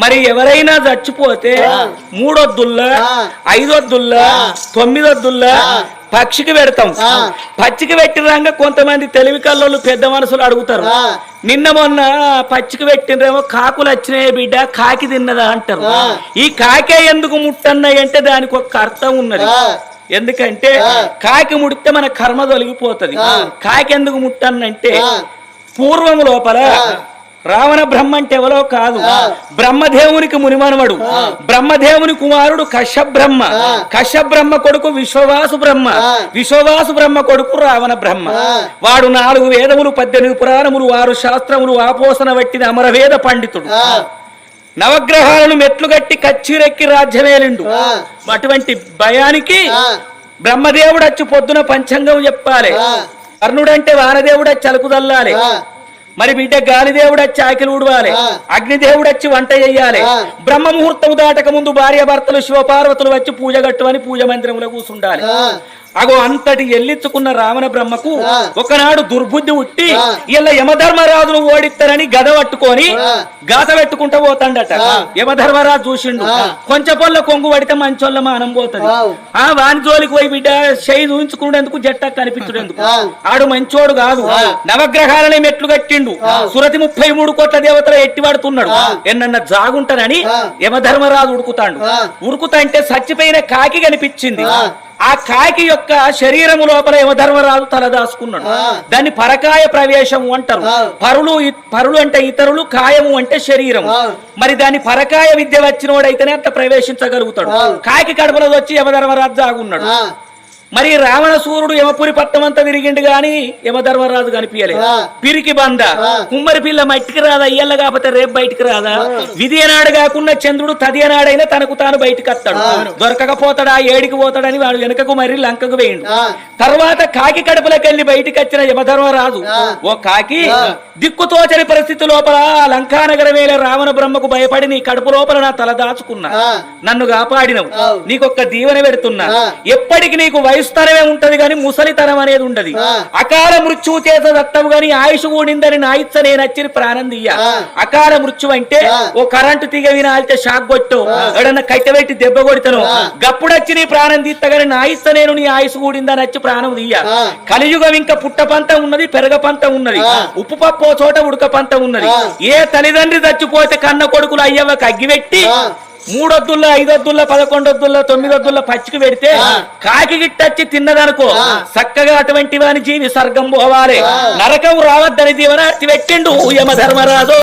మరి ఎవరైనా చచ్చిపోతే 3 వద్దుల్లా 5 వద్దుల్లా 9 వద్దుల్లా పక్షికి పెడతాం. పచ్చికి పెట్టినాక కొంతమంది తెలివి కల్లోళ్ళు పెద్ద మనసులు అడుగుతారు, నిన్న మొన్న పచ్చికి పెట్టినరేమో కాకులు వచ్చినాయి బిడ్డ కాకి తిన్నదా అంటారు. ఈ కాకే ఎందుకు ముట్టన్నాయి అంటే దానికి ఒక అర్థం ఉన్నది. ఎందుకంటే కాకి ముడితే మన కర్మ తొలగిపోతుంది. కాకి ఎందుకు ముట్టన్నంటే పూర్వం లోపల రావణ బ్రహ్మ అంటే ఎవరో కాదు, బ్రహ్మదేవునికి మునిమనవడు, బ్రహ్మదేవుని కుమారుడు కశ్యబ్రహ్మ, కశ్యబ్రహ్మ కొడుకు విశ్వవాసు బ్రహ్మ, విశ్వవాసు బ్రహ్మ కొడుకు రావణ బ్రహ్మ. వాడు 4 వేదములు 18 పురాణములు 6 శాస్త్రములు ఆపోసన పట్టిన అమరవేద పండితుడు. నవగ్రహాలను మెట్లు కట్టి కచ్చిరెక్కి రాజ్యమేలిండు. అటువంటి భయానికి బ్రహ్మదేవుడు వచ్చి పొద్దున పంచాంగం చెప్పాలి, కర్ణుడంటే వానదేవుడు వచ్చి అలుకుదల్లాలి, మరి బిడ్డ గాలిదేవుడు వచ్చి ఆకిలు ఊడవాలి, అగ్నిదేవుడు వచ్చి వంట చెయ్యాలి, బ్రహ్మ ముహూర్తం దాటక ముందు భార్య భర్తలు శివపార్వతులు వచ్చి పూజ కట్టువని పూజ మందిరంలో కూర్చుండాలి. అగో అంతటి ఎల్లించుకున్న రావణ బ్రహ్మకు ఒకనాడు దుర్బుద్ధి ఉట్టి ఇలా యమధర్మరాజును ఓడిస్తారని గద పట్టుకొని గాత పెట్టుకుంటూ పోతాడట. యమధర్మరాజు చూసిండు, కొంచెం పొల్ల కొంగు పడితే మంచోళ్ళ మానం పోతుంది, వాని జోలికి పోయి బిడ్డ చేయి చూయించుకునేందుకు జట్ట కనిపించుడేందుకు, ఆడు మంచోడు కాదు. నవగ్రహాలని మెట్లు కట్టిండు, సురతి 33 కోట్ల దేవతలు ఎట్టి పడుతున్నాడు, ఎన్నన్న జాగుంటానని యమధర్మరాజు ఉడుకుతాడు. ఉడుకుతా అంటే చచ్చిపోయిన కాకి కనిపించింది. ఆ కాకి యొక్క శరీరము లోపల యమధర్మరాజు తలదాసుకున్నాడు. దాన్ని పరకాయ ప్రవేశం అంటారు. పరులు అంటే ఇతరులు, కాయము అంటే శరీరము. మరి దాని పరకాయ విద్య వచ్చినోడైతేనే అంత ప్రవేశించగలుగుతాడు. కాకి కడుపులో వచ్చి యమధర్మరాజు జాగున్నాడు. మరి రావణసూరుడు యమపురి పట్టం అంతా తిరిగిండు గాని యమధర్మరాజు కనిపించలేదు. పిరికి బంద కుమ్మరి పిల్ల మట్టికి రాదా, ఇయ్యల్ల కాకపోతే రేపు బయటికి రాదా, విధి అనాడు కాకుండా చంద్రుడు తది అనాడైనా తనకు తాను బయటికి వస్తాడు, దొరకకపోతాడా ఏడికి పోతాడని వాడు వెనకకు మరి లంకకు వేయండు. తర్వాత కాకి కడుపులోకి వెళ్లి బయటికి వచ్చిన యమధర్మరాజు, ఓ కాకి దిక్కుతోచని పరిస్థితి లోపల లంకానగరమేల రావణ బ్రహ్మకు భయపడి నీ కడుపు లోపల నా తల దాచుకున్నా, నన్ను కాపాడినవు, నీకొక్క దీవెన పెడుతున్నా, ఎప్పటికి నీకు వయసుతనమే ఉంటది గాని ముసలితనం అనేది ఉండదు, అకాల మృత్యువు చేత దత్తవు గాని ఆయుష్ కూడిందని నా ఇచ్చ నేను వచ్చి ప్రాణం దియ్య. అకాల మృత్యు అంటే ఓ కరెంటు తీగ వినాలితే షాక్ కొట్టు, ఎవడన్నా కట్టెబెట్టి దెబ్బ కొడితను, గప్పుడొచ్చి నీ ప్రాణం తీస్తగాని నా ఇచ్చ నేను నీ ఆయుష్ కూడిందని వచ్చి ప్రాణం దియ్య. కలియుగం ఇంకా పుట్ట పంత ఉన్నది, పెరగ పంత ఉన్నది, ఉప్పు పప్పు చోట ఉడక పంత ఉన్నది. ఏ తల్లిదండ్రి చచ్చిపోతే కన్న కొడుకులు అయ్యవ్వకు అగ్గిపెట్టి 3 వద్దుల్లో 5 వద్దుల్లో 11 వద్దుల్లో 9 వద్దుల్లో పచ్చికి పెడితే కాకి గిట్టచ్చి తిన్నదనుకో చక్కగా అటువంటి వాని జీవి స్వర్గం పోవాలి, నరకం రావద్దని దీవెన పెట్టిండు యమధర్మరాజు.